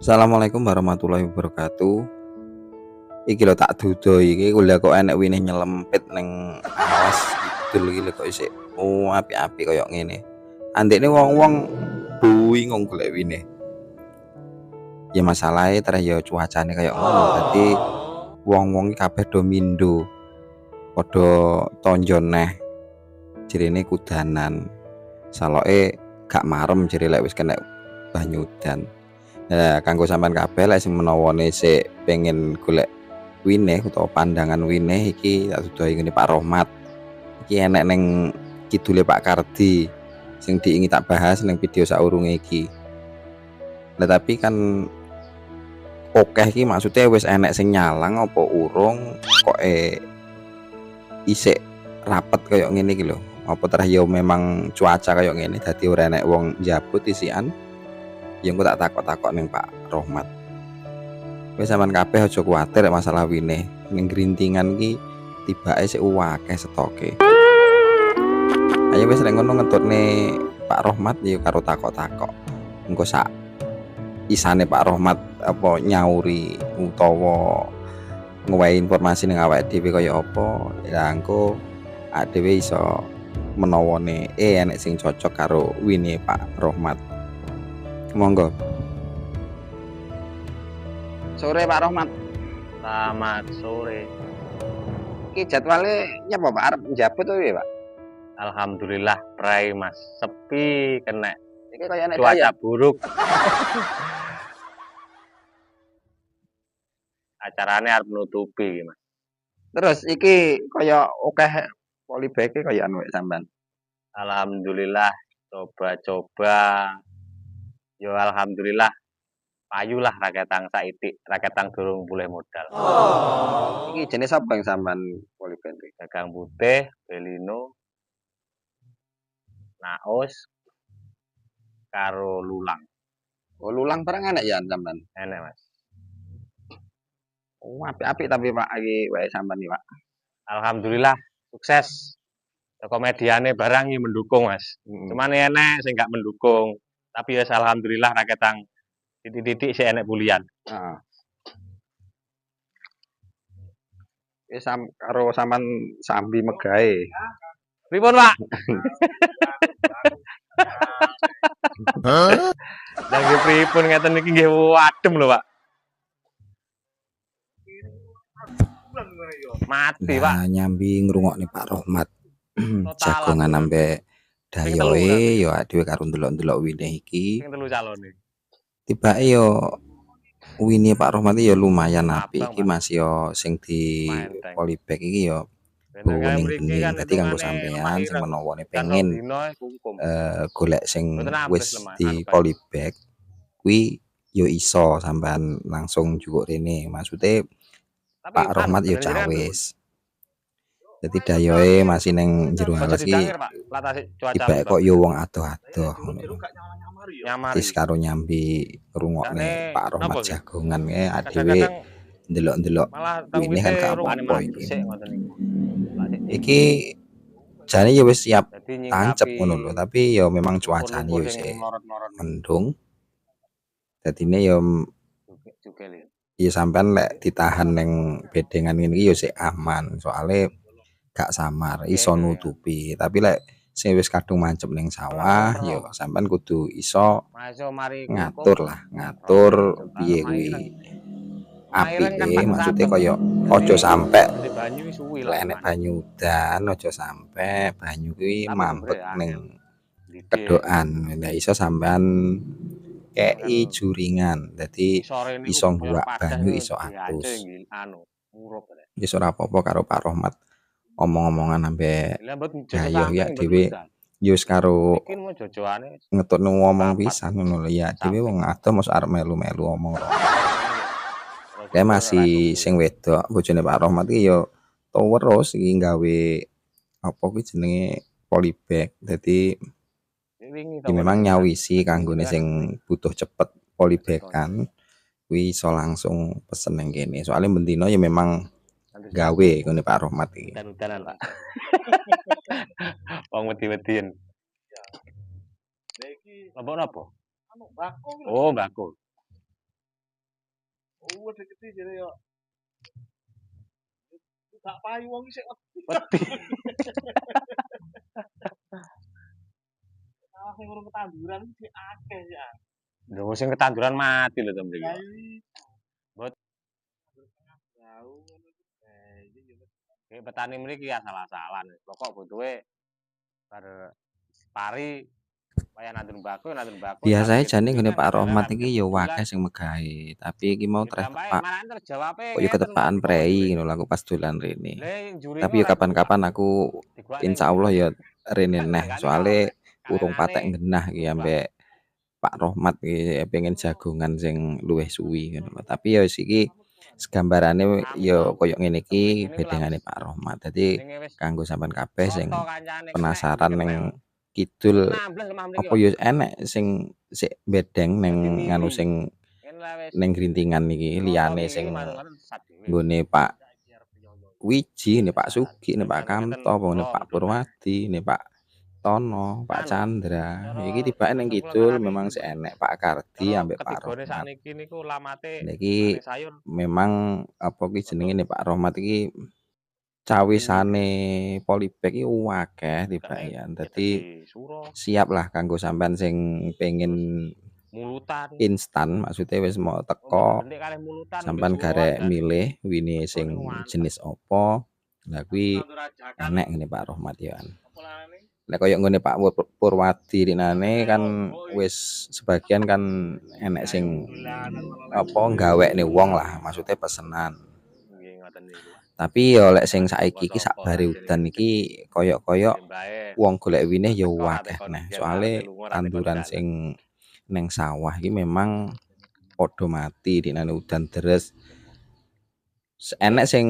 Assalamualaikum warahmatullahi wabarakatuh. Iki lho tak dudo iki kuliah kok enek winih nyelempit ning alas kidul iki lho kok isih apik-apik koyo ngene. Andekne wong-wong bingung golek winih. Ya masalahe terus ya cuacane koyo ngono. Dadi wong-wong iki kabeh do mindo. Padha tonjon neh. Jirine kudanan. Saloke gak marem jere lek wis kena banyu udan. Nah, kanggo sampean kabeh lek sing menawane sik pengen golek winih utawa pandangan winih iki tak duduhi ngene Pak Rohmat. Iki enek ning kidule Pak Kardi sing diingi tak bahas ning video saurunge iki. Lah tapi kan okeh iki maksudnya wis enek sing nyalang apa urung kok isik rapet kaya ngene iki lho. Apa terah ya memang cuaca kaya ngene dadi ora enek wong njabut isikan. Ya engko tak takok-takok ning Pak Rohmat. Wis sampean kabeh aja kuwatir masalah winih. Ning grintingan iki tibake sik akeh stoke. Ayo wis rek ngono ngetutne Pak Rohmat ya karo takok-takok. Engko sak isane Pak Rohmat apa nyauri utawa ngowahi informasi ning awake dhewe kaya apa, ya engko awake dhewe iso menawane enek sing cocok karo winih Pak Rohmat. Monggo. Sore Pak Rohmat. Selamat sore. Iki jadwale nyapa Pak arep njabut to piye Pak? Alhamdulillah prai Mas, sepi kena Iki kaya enek cuaca buruk. Acarane arep nutupi Mas. Terus iki kaya akeh polybag kaya anu sampean. Alhamdulillah coba-coba. Yo alhamdulillah payulah raketang saiki, raketang durung boleh modal. Iki jenis apa yang sampean polybag? Gagang putih, belino, naos, karo lulang. Oh, lulang barang enek ya sampean. Enek Mas. Oh, apik-apik tapi Pak iki wae sampean iki Pak. Alhamdulillah sukses. Komediane barang iki mendukung Mas. Cuman enek sing gak mendukung. Tapi ya alhamdulillah raketang titik-titik sih enek bulian. Heeh. Karo sampean sambi megahe. Pripun Pak? Lagi pripun ngeten iki nggih wadem lho Pak. Mati Pak. Nah, nyambi ngrungokne Pak Rohmat. Jagongan ambek dayoe ya dhewe karo ndelok-ndelok winih iki. Sing telu calone. Tibake yo winih Pak Rohmat ya lumayan apik iki Mas yo sing di polybag iki yo bening-bening. Dadi kanggo sampean sing menawane pengen golek sing wis di polybag kuwi yo iso sampean langsung njukuk rene. Maksude Pak Rohmat yo cawis. Dadi dayoe masih ning jero alas iki tibake kok yo wong adoh-adoh ngono. Wis karo nyambi ngrungokne Pak Rohmat jagongan dhewe ndelok-ndelok ini kan gak apa-apa iki. Iki jane ya wis siap tancep ngono lho, tapi ya memang cuacane yo isih mendung. Dadine ya ya sampean lek ditahan ning bedengan ngene iki ya sik aman, soalnya gak samar, iso nutupi. Tapi lek sing wis kadung mancep ning sawah ya sampean kudu iso ngatur piye kuwi. Apike maksudnya kaya aja sampe lek enek banyu udan, aja sampe banyu kuwi mampet ning kedokan. Lah iso sampean kei juringan. Dadi iso ngguwak banyu iso atus. Wis ora apa-apa karo Pak Rohmat. Omong-omongan ambek gayoh ya dhewe ya wis karo ngetutno ngomong pisan ngono lho ya. Dhewe wong adoh mosok arep melu-melu omong. Kayak masih sing wedok bojone Pak Rohmat iki ya terus iki gawe apa kuwi jenenge polybag. Dadi ya memang nyawisi kanggone sing butuh cepet polybagan kuwi iso langsung pesen ning kene. Soale bendino ya memang gawe ngene Pak Rohmat iki. Udan-udanan Pak. Wong wedi-wedien. Lah iki napa? Oh, mbako. Wedhe gede jare yo. Gak payu wong isih Wedi. Sawah sing urung ketanduran iki akeh ya. Lho sing ketanduran mati lho to mriki. Lah iki Bot. jauh ngono iki. Iki yo Kayak petani mriki asal-asalan. Pokok butuhe bar pari wayah nandur mbako Biasane tapi jane nggone duwe Pak kan Rohmat iki ya bulan. akeh sing megahe, tapi iki mau treh Ditambahi tepak. malahan terjawabe Kok yo ngeten Mas ketepaan dikon prei duwe. ngono lho aku pas dolan rene. Lah njuri Tapi ku yo ora diguak. kapan-kapan aku Diguak ning insyaallah ya rene neh, enggak ning soalnya urung kalerane patek genah iki diguak. ambek Pak Rohmat iki pengen jagongan sing luwih suwi ngono lho. Tapi ya iki segambarane yo koyo ngene iki Mriki niku lah bedengane wis Pak Rohmat. Dadi ning wis kanggo sampean kabeh sing rata kancane kenek penasaran ning kenek. kidul Wis nambles lemah mriki apa kok. ya enek sing sik bedeng ning Dadi nganu mili. sing Ngene lah wis ning grintingan iki rata liyane mili sing manut-manut sesat dhewe. nggone Pak Wiji, nih Pak Sugi, nih Pak Biasane ngeten Kamto, apa nih kula Pak medhot Mas. Purwadi, nih Pak Tono, Pak Anu, Chandra. cara Iki tibake ning boten kula kidul ngarani memang sik enek Pak Kardi cara ambek Pak ketigone Rohmat. sakniki niku lamate Niki ane sayur memang apa ki jenenge rodok nih Pak Rohmat iki tinggi cawisane polybag iki akeh tekane tibakan. ya Dadi dadi suro siap lah kanggo sampean sing pengen terus mulutan. instan, maksudnya wis mau Mungkin teko bentik kalih mulutan mbek sampean suroan garek dan milih wine regane sing mantep. jenis opo. Lah kuwi tandur ajakan enek ngene Pak Rohmat ya. apa larane? Nek koyo nggone Pak Purwadi rinane kan wis sebagian kan enek sing apa gawekne wong lah, maksudnya pesenan. Nggih ngoten niku. Tapi ya lek sing saiki iki Sapa-sapa sakbare hasil udan rezeki. iki koyok-koyok Mbake wong golek winih ya teko ra akeh teko neh. yen arepe Soale lunga ra teko tanduran dalan. sing neng sawah iki memang padha mati dinane udan deres. Enek sing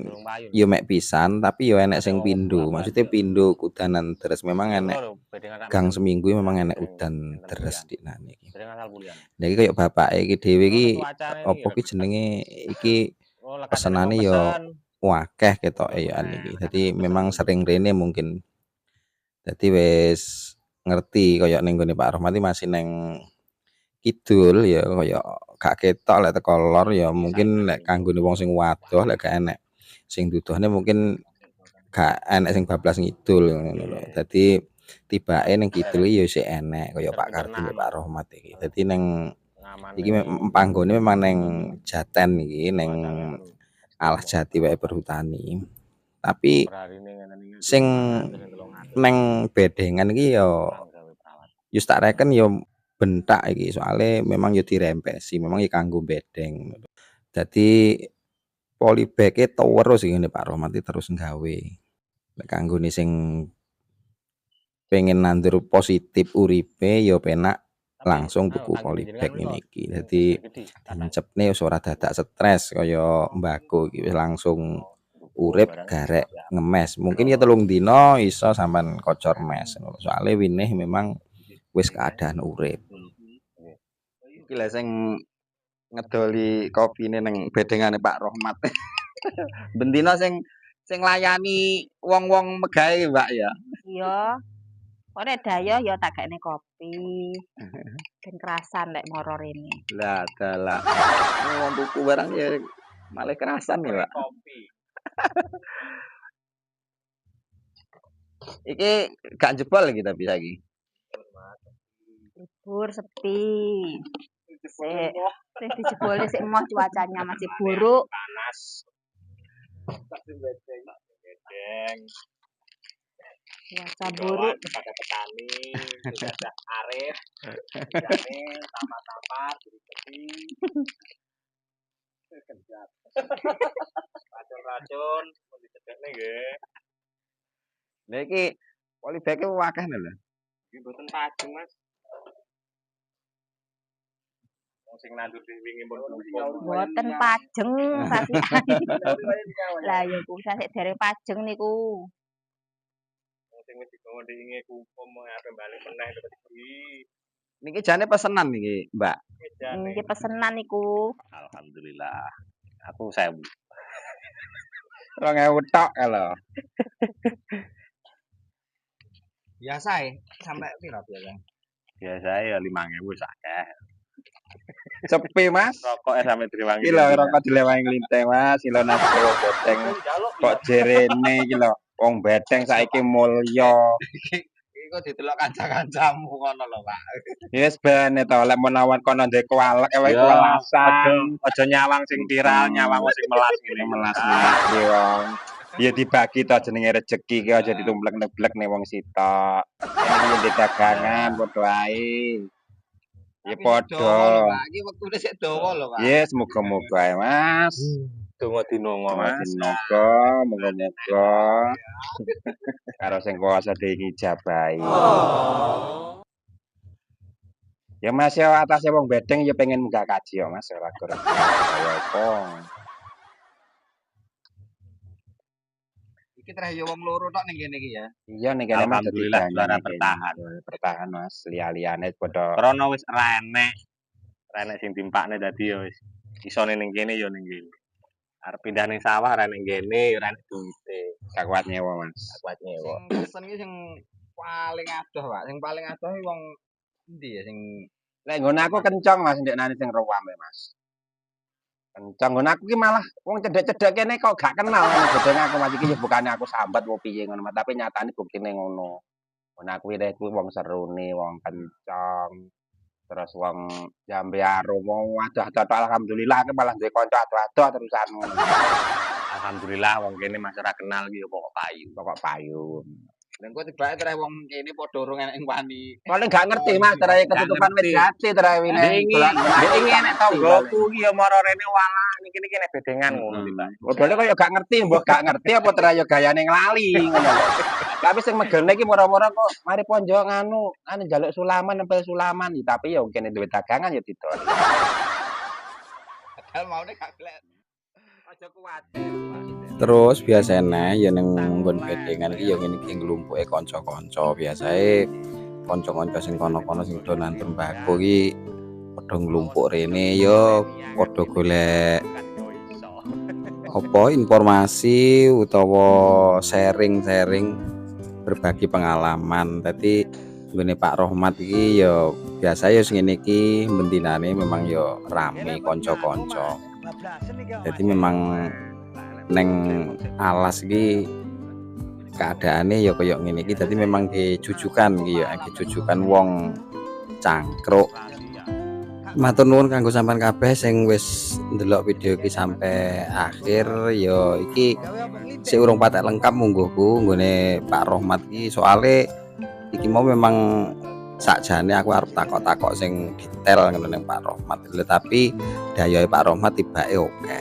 Durung payu. yo mek pisan tapi yo enek sing Wong pindho. bulan-bulan Maksudnya yo. pindho kudanan deres memang Iya kula enek lho bedengan sak gang mesen. seminggu memang enek Dereng udan enten deres kuliah. dinane iki. Dereng asal kuliah. Lah iki koyo bapake iki dhewe iki Soale cuacane iki apa ki regedan. jenenge iki Oh lekasane pesenane wong yo pesen. akeh ketoke Yo ya meneh niki. Dadi lekasane wong pesen. memang sering rene mungkin. Dadi wis ngerti koyo ning gone Pak Rohmat masih neng kidul ya koyo gak ketok lek teko lor ya mungkin lek kanggone wong sing wadoh lek gak enek sing dudohne mungkin gak enek sing bablas ngidul ngono lho. Dadi tibake ning kidul ya isih enek kaya Pak Pinter-pinter Kardi mbek Pak nahan. Rohmat iki. Dadi ning iki Ngamane panggone memang ning Jaten iki ning cuacane pun Alas Jati wae berhutani. Tapi per harine ngene iki sing 500 300. neng bedengan iki ya Kurang gawe perawat. wis tak reken ya bentak iki soalnya memang ya dirempesi, memang ya kanggo bedeng. Dadi polybag-e terus iki ngene Pak Rohmat terus nggawe. Lek kanggone sing pengen nandur positif uripe ya penak Tapi langsung anu tuku tanggung jenengan polybag mriko ngene iki. sing Dadi gede-gede datang. dincepne wis ora dadak stres kaya mbako iki wis langsung urip garek ngemes. Mungkin ya 3 dina iso sampean kocor mes. Soale winih memang wis keadaan urip. Iki lha sing ngedoli kopine ning bedengane Pak Rohmat. Bendina sing layani wong-wong megahe Mbak ya. Iya. Kok nek dayoh ya tak gakne kopi. Ben kerasan lek moro rene. Lah dalah. Wong tuku barang ya malah kerasan ya, Pak. Kopi. Iki gak jebol iki tapi saiki. Libur sepi. Sik dijebole sik emoh cuacanya masih buruk. Panas. Tak bedeng. Bedeng. Cuaca buruk. Kepada petani, sudah arif, jane tamat-tamat jadi kerja. Racun-racun mau dicegahne nggih. Lah iki polybag-e akeh lho. Iki mboten pajeng, Mas. Wong sing nandur wingi pun Mboten pajeng sasian. Lah ya ku sik dereng pajeng niku. sing wis digawa ndinge kumpul ape balik meneh terus iki. Niki jane pesenan niki, Mbak. Niki pesenan niku. Alhamdulillah. Aku 1000. 2000 tok lho. Biasa ya, sampai piro biasa? Biasa ya 5000 wis akeh. Sepi, Mas. Rokoknya sampai direwangi. Iki lho rokok dilewangi nglinteh, Mas. Iki lho nang wong beteng kok jerene iki lho. Wong beteng saiki mulya. Iki kok didelok kanca-kancamu ngono lho, Pak. Yes bene to lek menawan kono ndek kualek ewe Yo, kualasan. Aja nyawang sing viral, nyawang sing melas ngene. Melas iki wong. Ya dibagi to jenenge rejeki ki aja ditumblek-nemblek ning wong sitok. Ini iki ndek dagangan padha ae. Ya padha. Pak. Iki wektune sik dawa lho, Pak. Yes, muga-muga ae, Mas. Donga dinonga, Mas. Moga-moga karo sing kuwasa diijabahi. Ya Mas ya atase wong bedeng ya pengen munggah kaji ya Mas ora kurang. Ya apa. Iki terakhir wong loro tok ning kene iki ya. Iya ning kene Mas dadi Alhamdulillah juara ganyane bertahan. kene. Bertahan Mas, liya-liyane padha Krana wis ra enek sing timpakne dadi ya wis isone ning kene ya ning kene. Arep pindah ning sawah ra ning kene, ora enek duwite. gak kuat nyewa Mas. Kuat nyewa. Sing pesen iki sing paling adoh, Pak. Sing paling adoh iki wong endi ya sing Lek nggon aku kencang Mas ndek nane sing ruwame Mas. Kencang nggon aku ki malah wong cedhek-cedhek kene kok gak kenal bedeng aku Mas iki ya bukane aku sambat apa piye ngono Mas, tapi nyatane buktine ngono. Nggon aku kuwi wong serune, wong kencang. Terus wong Jambe Arum wong adoh-adoh alhamdulillah aku malah duwe kanca adoh-adoh terusan ngono. Alhamdulillah wong kene masih ora kenal iki ya pokok payu. Pokok payu. lha kok tibake terakhir wong kene padha urung enek wani. Paling gak ngerti Mas, terakhir ketutupan wit gati terakhir wine. Ndek iki enek tanggoku iki ya mara rene wala niki enek bedengan ngono tiba. Modele kaya gak ngerti, mbok gak ngerti apa terakhir gayane nglali ngono. Tapi sing megene iki mora-mora kok mari ponjo nganu njaluk sulaman nempel sulaman tapi ya kene duwe dagangan ya didol. Padahal maune gak kelek. Aja kuwatir. Terus biasanya ya ning nggon bedengan iki ya ngene iki nglumpuke kanca-kanca. Biasae kanca-kanca sing kono-kono sing dolan tembako iki padha nglumpuk rene ya padha golek apa informasi utawa sharing-sharing berbagi pengalaman. Dadi nggone Pak Rohmat iki ya biasa ya sing ngene iki bentinane memang ya rame kanca-kanca. Jadi memang neng alas iki keadaane ya kaya ngene iki dadi memang dijujukan iki ya dijujukan wong cangkruk. Matur nuwun kanggo sampean kabeh sing wis ndelok video iki sampai akhir ya iki sik urung patek lengkap mungguhku nggone Pak Rohmat iki soale iki mau memang sakjane aku arep takok-takok sing detail ngono ning Pak Rohmat tapi dayoe Pak Rohmat tibake oke.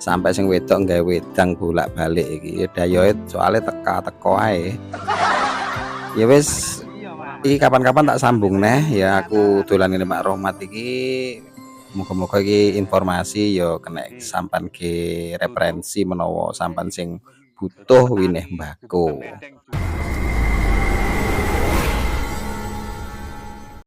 Sampai sing wedok gawe wedang bolak-balik iki ya dayoe soalnya teka-teko ae. Ya wis iki kapan-kapan tak sambung neh ya aku dolan ngene Pak Rohmat iki muga-muga iki informasi ya kena sampean ke referensi menawa sampean sing butuh wineh mbako.